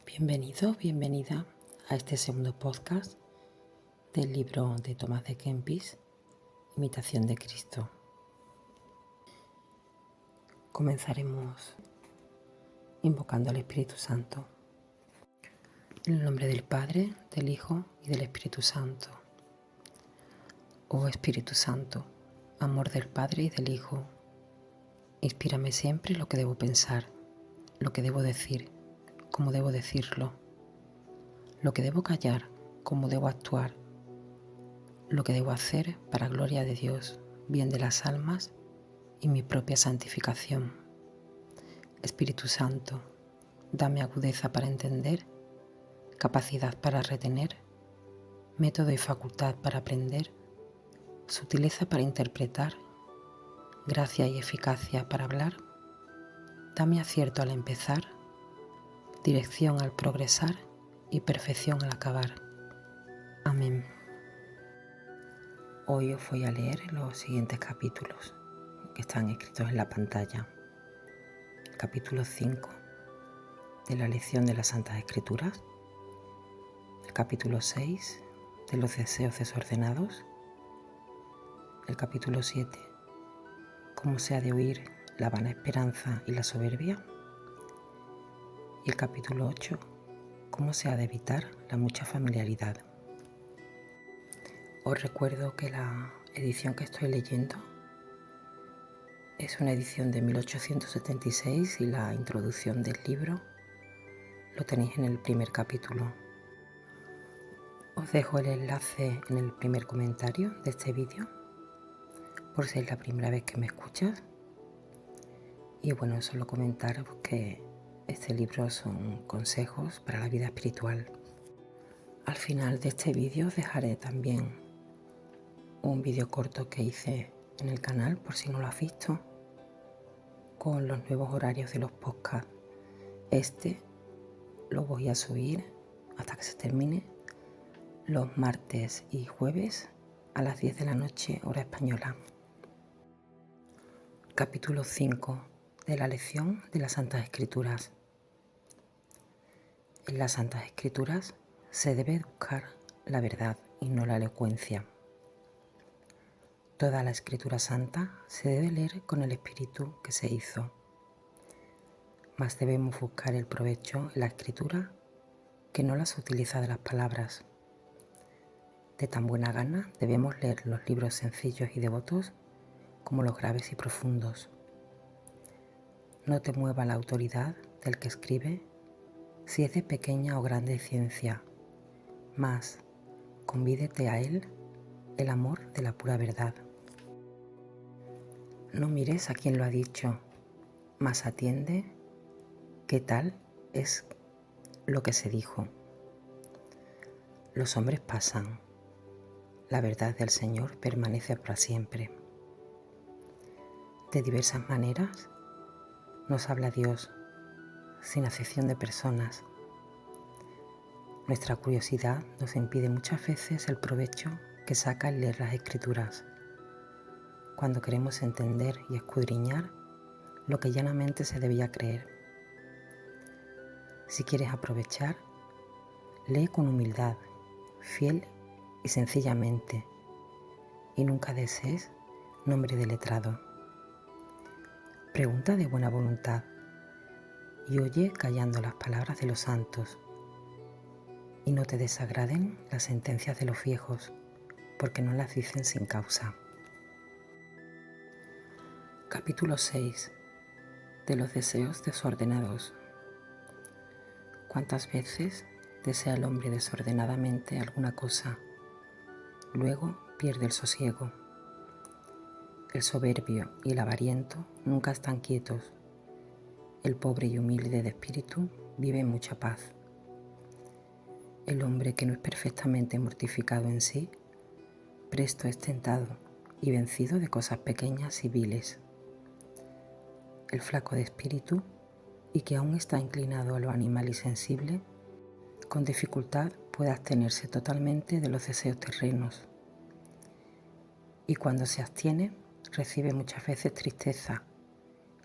Bienvenido, bienvenida a este segundo podcast del libro de Tomás de Kempis, Imitación de Cristo. Comenzaremos invocando al Espíritu Santo. En el nombre del Padre, del Hijo y del Espíritu Santo. Oh Espíritu Santo, amor del Padre y del Hijo, inspírame siempre lo que debo pensar, lo que debo decir, cómo debo decirlo, lo que debo callar, cómo debo actuar, lo que debo hacer para gloria de Dios, bien de las almas y mi propia santificación. Espíritu Santo, dame agudeza para entender, capacidad para retener, método y facultad para aprender, sutileza para interpretar, gracia y eficacia para hablar. Dame acierto al empezar, dirección al progresar y perfección al acabar. Amén. Hoy os voy a leer los siguientes capítulos que están escritos en la pantalla. Capítulo 5 de la lección de las Santas Escrituras. El capítulo 6 de los deseos desordenados. El capítulo 7, cómo se ha de huir la vana esperanza y la soberbia. Y el capítulo 8, cómo se ha de evitar la mucha familiaridad. Os recuerdo que la edición que estoy leyendo es una edición de 1876 y la introducción del libro lo tenéis en el primer capítulo. Os dejo el enlace en el primer comentario de este vídeo, por si es la primera vez que me escuchas. Y bueno, solo comentaros que este libro son consejos para la vida espiritual. Al final de este vídeo os dejaré también un vídeo corto que hice en el canal, por si no lo has visto, con los nuevos horarios de los podcasts. Este lo voy a subir hasta que se termine los martes y jueves a las 10 de la noche, hora española. Capítulo 5 de la lección de las Santas Escrituras. En las Santas Escrituras se debe buscar la verdad y no la elocuencia. Toda la Escritura Santa se debe leer con el espíritu que se hizo. Mas debemos buscar el provecho en la Escritura que no la sutileza de las palabras. De tan buena gana debemos leer los libros sencillos y devotos como los graves y profundos. No te mueva la autoridad del que escribe, si es de pequeña o grande ciencia, mas convídete a él el amor de la pura verdad. No mires a quien lo ha dicho, mas atiende qué tal es lo que se dijo. Los hombres pasan, la verdad del Señor permanece para siempre. De diversas maneras nos habla Dios, sin acepción de personas. Nuestra curiosidad nos impide muchas veces el provecho que saca el leer las Escrituras, cuando queremos entender y escudriñar lo que llanamente se debía creer. Si quieres aprovechar, lee con humildad, fiel y sencillamente, y nunca desees nombre de letrado. Pregunta de buena voluntad y oye callando las palabras de los santos, y no te desagraden las sentencias de los viejos, porque no las dicen sin causa. Capítulo 6 de los deseos desordenados. ¿Cuántas veces desea el hombre desordenadamente alguna cosa? Luego pierde el sosiego. El soberbio y el avariento nunca están quietos. El pobre y humilde de espíritu vive en mucha paz. El hombre que no es perfectamente mortificado en sí, presto es tentado y vencido de cosas pequeñas y viles. El flaco de espíritu y que aún está inclinado a lo animal y sensible, con dificultad puede abstenerse totalmente de los deseos terrenos. Y cuando se abstiene, recibe muchas veces tristeza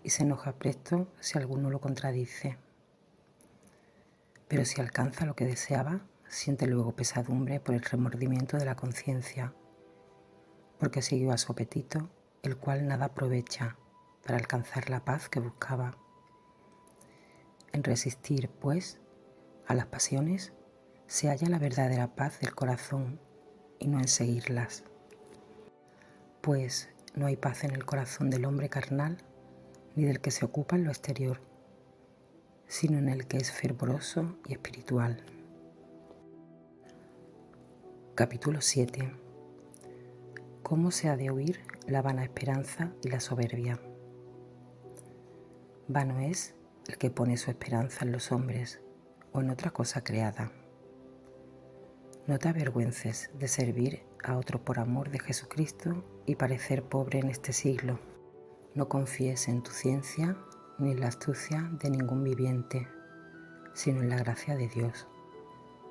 y se enoja presto si alguno lo contradice. pero si alcanza lo que deseaba, siente luego pesadumbre por el remordimiento de la conciencia, porque siguió a su apetito, el cual nada aprovecha para alcanzar la paz que buscaba. En resistir, pues, a las pasiones se halla la verdadera paz del corazón y no en seguirlas. Pues no hay paz en el corazón del hombre carnal ni del que se ocupa en lo exterior, sino en el que es fervoroso y espiritual. Capítulo 7. ¿Cómo se ha de huir la vana esperanza y la soberbia? Vano es el que pone su esperanza en los hombres o en otra cosa creada. No te avergüences de servir a otro por amor de Jesucristo y parecer pobre en este siglo. No confíes en tu ciencia ni en la astucia de ningún viviente, sino en la gracia de Dios,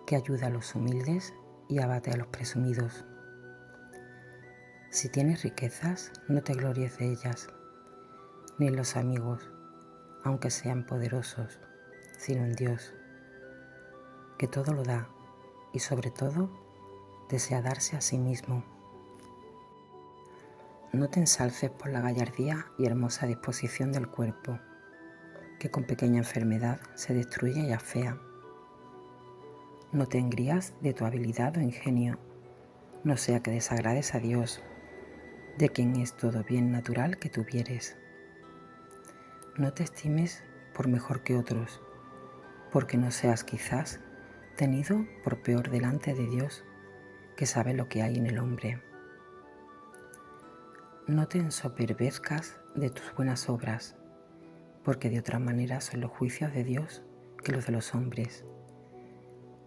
que ayuda a los humildes y abate a los presumidos. Si tienes riquezas, no te glories de ellas, ni en los amigos, aunque sean poderosos, sino en Dios, que todo lo da y sobre todo desea darse a sí mismo. No te ensalces por la gallardía y hermosa disposición del cuerpo, que con pequeña enfermedad se destruye y afea. No te engrías de tu habilidad o ingenio, no sea que desagrades a Dios, de quien es todo bien natural que tuvieres. No te estimes por mejor que otros, porque no seas quizás tenido por peor delante de Dios, que sabe lo que hay en el hombre. No te ensoberbezcas de tus buenas obras, porque de otra manera son los juicios de Dios que los de los hombres,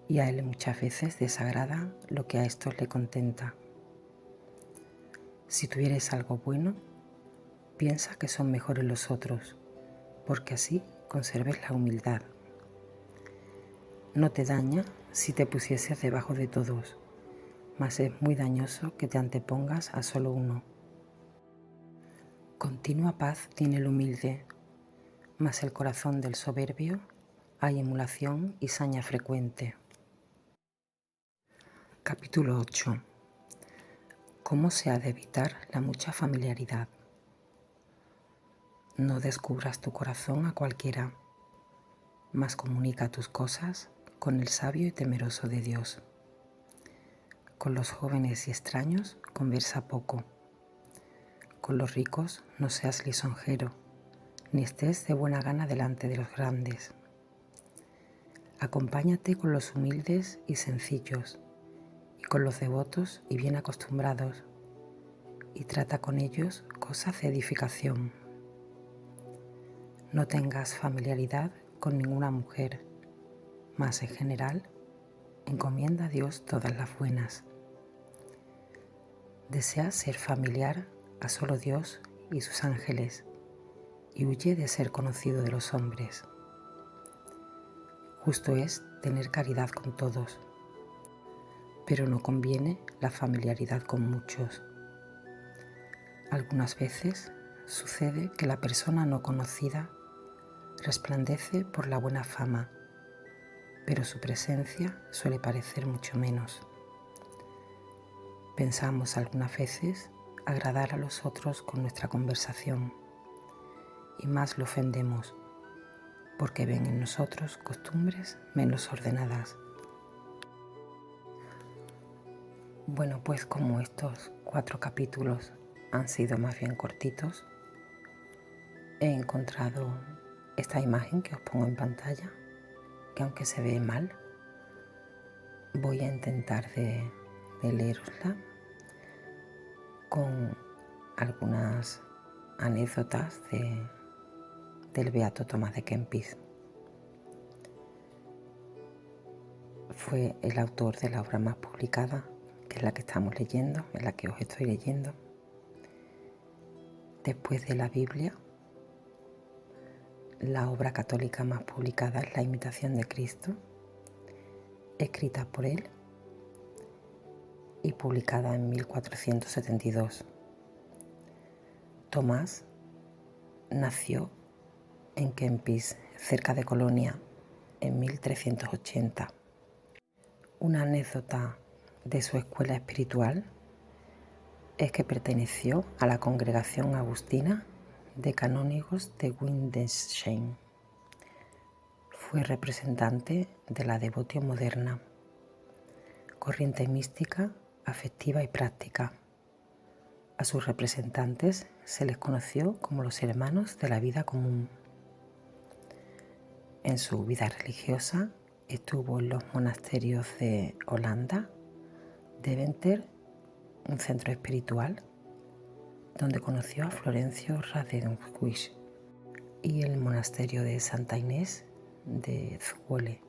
y a Él muchas veces desagrada lo que a estos le contenta. Si tuvieres algo bueno, piensa que son mejores los otros, porque así conserves la humildad. No te daña si te pusieses debajo de todos, mas es muy dañoso que te antepongas a solo uno. Continua paz tiene el humilde, mas el corazón del soberbio hay emulación y saña frecuente. Capítulo 8. ¿Cómo se ha de evitar la mucha familiaridad? No descubras tu corazón a cualquiera, mas comunica tus cosas con el sabio y temeroso de Dios. Con los jóvenes y extraños conversa poco. Con los ricos no seas lisonjero, ni estés de buena gana delante de los grandes. Acompáñate con los humildes y sencillos, y con los devotos y bien acostumbrados, y trata con ellos cosas de edificación. No tengas familiaridad con ninguna mujer, mas en general encomienda a Dios todas las buenas. Desea ser familiar a solo Dios y sus ángeles, y huye de ser conocido de los hombres. Justo es tener caridad con todos, pero no conviene la familiaridad con muchos. Algunas veces sucede que la persona no conocida resplandece por la buena fama, pero su presencia suele parecer mucho menos. Pensamos algunas veces agradar a los otros con nuestra conversación, y más lo ofendemos, porque ven en nosotros costumbres menos ordenadas. Bueno, pues como estos 4 capítulos han sido más bien cortitos, he encontrado esta imagen que os pongo en pantalla, que aunque se ve mal, voy a intentar de leerosla con algunas anécdotas del beato Tomás de Kempis. Fue el autor de la obra más publicada, que es la que estamos leyendo, en la que os estoy leyendo. Después de la Biblia, la obra católica más publicada es La Imitación de Cristo, escrita por él y publicada en 1472. Tomás nació en Kempis, cerca de Colonia, en 1380. Una anécdota de su escuela espiritual es que perteneció a la congregación agustina de canónigos de Windesheim. Fue representante de la devotio moderna, corriente mística, afectiva y práctica. A sus representantes se les conoció como los hermanos de la vida común. En su vida religiosa estuvo en los monasterios de Holanda, Deventer, un centro espiritual, donde conoció a Florencio Radetzky, y el monasterio de Santa Inés de Zwolle.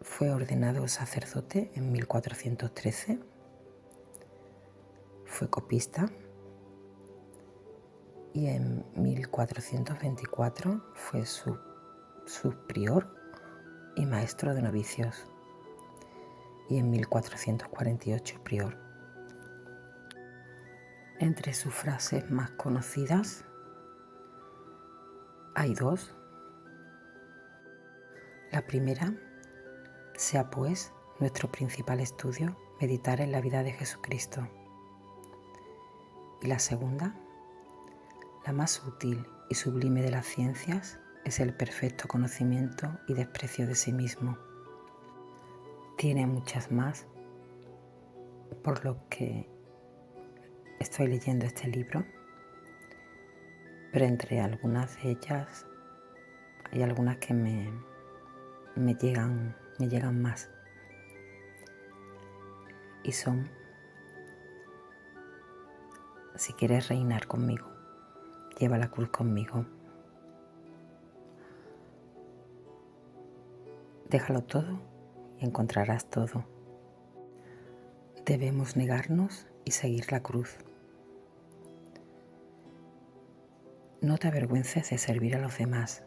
Fue ordenado sacerdote en 1413, fue copista y en 1424 fue subprior y maestro de novicios, y en 1448 prior. Entre sus frases más conocidas hay dos. La primera: sea pues nuestro principal estudio meditar en la vida de Jesucristo. Y la segunda: la más útil y sublime de las ciencias es el perfecto conocimiento y desprecio de sí mismo. Tiene muchas más, por lo que estoy leyendo este libro, pero entre algunas de ellas hay algunas que me llegan más, y son: si quieres reinar conmigo, lleva la cruz conmigo. Déjalo todo y encontrarás todo. Debemos negarnos y seguir la cruz. No te avergüences de servir a los demás,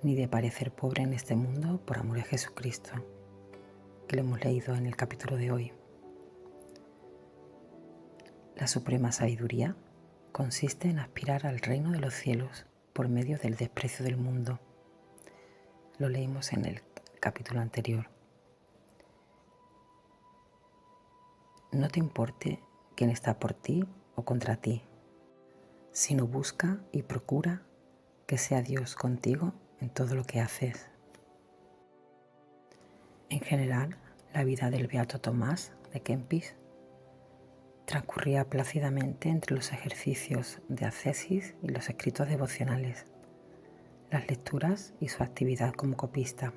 ni de parecer pobre en este mundo por amor a Jesucristo, que lo hemos leído en el capítulo de hoy. La suprema sabiduría consiste en aspirar al reino de los cielos por medio del desprecio del mundo. Lo leímos en el capítulo anterior. No te importe quién está por ti o contra ti, sino busca y procura que sea Dios contigo en todo lo que haces. En general, la vida del beato Tomás de Kempis transcurría plácidamente entre los ejercicios de ascesis y los escritos devocionales, las lecturas y su actividad como copista.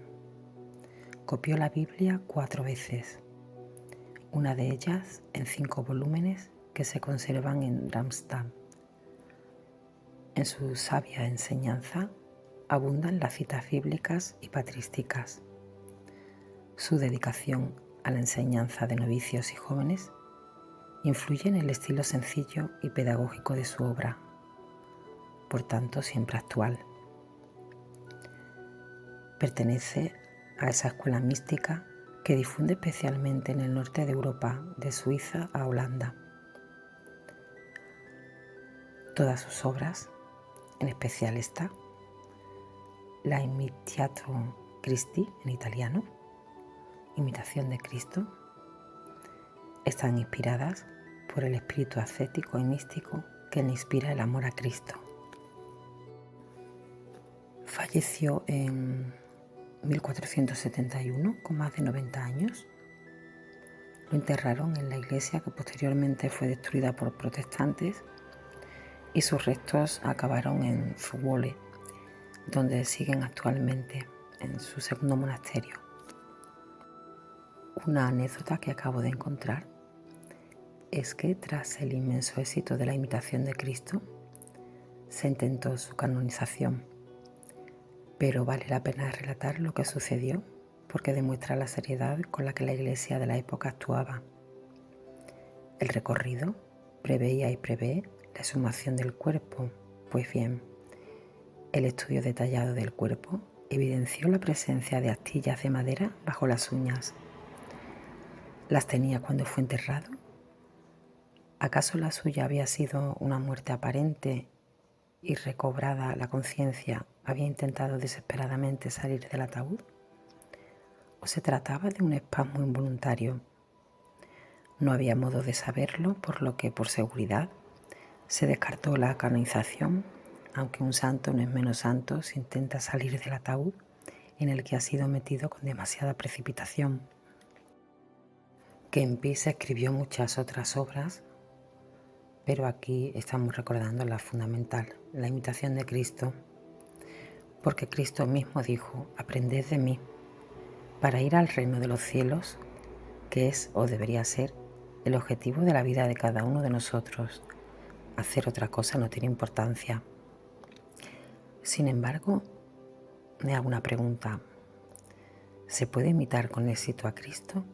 Copió la Biblia 4 veces, una de ellas en 5 volúmenes que se conservan en Darmstadt. En su sabia enseñanza abundan las citas bíblicas y patrísticas. Su dedicación a la enseñanza de novicios y jóvenes influye en el estilo sencillo y pedagógico de su obra, por tanto siempre actual. Pertenece a esa escuela mística que difunde especialmente en el norte de Europa, de Suiza a Holanda. Todas sus obras, en especial esta, la Imitatio Christi en italiano, Imitación de Cristo, están inspiradas por el espíritu ascético y místico que le inspira el amor a Cristo. Falleció en 1471 con más de 90 años. Lo enterraron en la iglesia que posteriormente fue destruida por protestantes, y sus restos acabaron en Zwolle, donde siguen actualmente en su segundo monasterio. Una anécdota que acabo de encontrar es que tras el inmenso éxito de la Imitación de Cristo, se intentó su canonización, pero vale la pena relatar lo que sucedió porque demuestra la seriedad con la que la Iglesia de la época actuaba. El recorrido preveía y prevé la exhumación del cuerpo. Pues bien, el estudio detallado del cuerpo evidenció la presencia de astillas de madera bajo las uñas. ¿Las tenía cuando fue enterrado? ¿Acaso la suya había sido una muerte aparente y recobrada la conciencia había intentado desesperadamente salir del ataúd? ¿O se trataba de un espasmo involuntario? No había modo de saberlo, por lo que, por seguridad, se descartó la canonización, aunque un santo no es menos santo si intenta salir del ataúd en el que ha sido metido con demasiada precipitación. Kempis escribió muchas otras obras, pero aquí estamos recordando la fundamental, la imitación de Cristo, porque Cristo mismo dijo: aprended de mí, para ir al reino de los cielos, que es o debería ser el objetivo de la vida de cada uno de nosotros. Hacer otra cosa no tiene importancia. Sin embargo, me hago una pregunta: ¿se puede imitar con éxito a Cristo?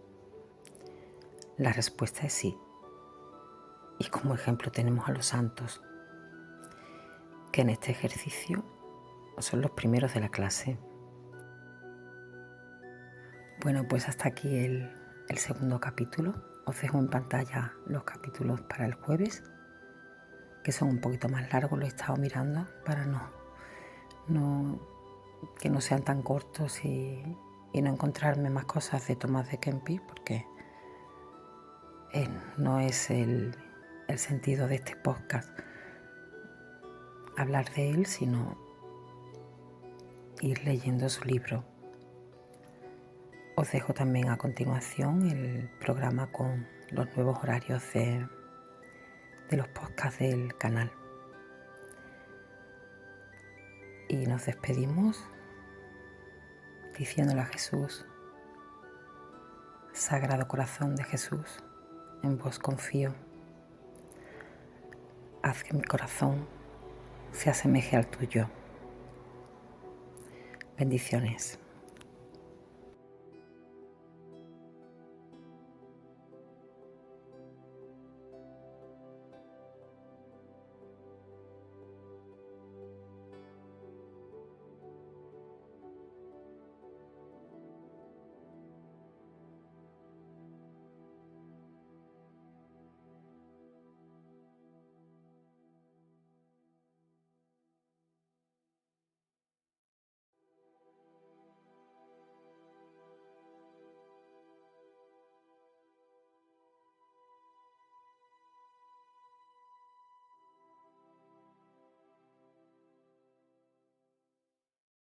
La respuesta es sí. Y como ejemplo tenemos a los santos, que en este ejercicio son los primeros de la clase. Bueno, pues hasta aquí el segundo capítulo. Os dejo en pantalla los capítulos para el jueves, que son un poquito más largos, lo he estado mirando para que no sean tan cortos y no encontrarme más cosas de Tomás de Kempis, porque no es el sentido de este podcast hablar de él, sino ir leyendo su libro. Os dejo también a continuación el programa con los nuevos horarios de los podcasts del canal. Y nos despedimos diciéndole a Jesús: Sagrado Corazón de Jesús, en vos confío. Haz que mi corazón se asemeje al tuyo. Bendiciones.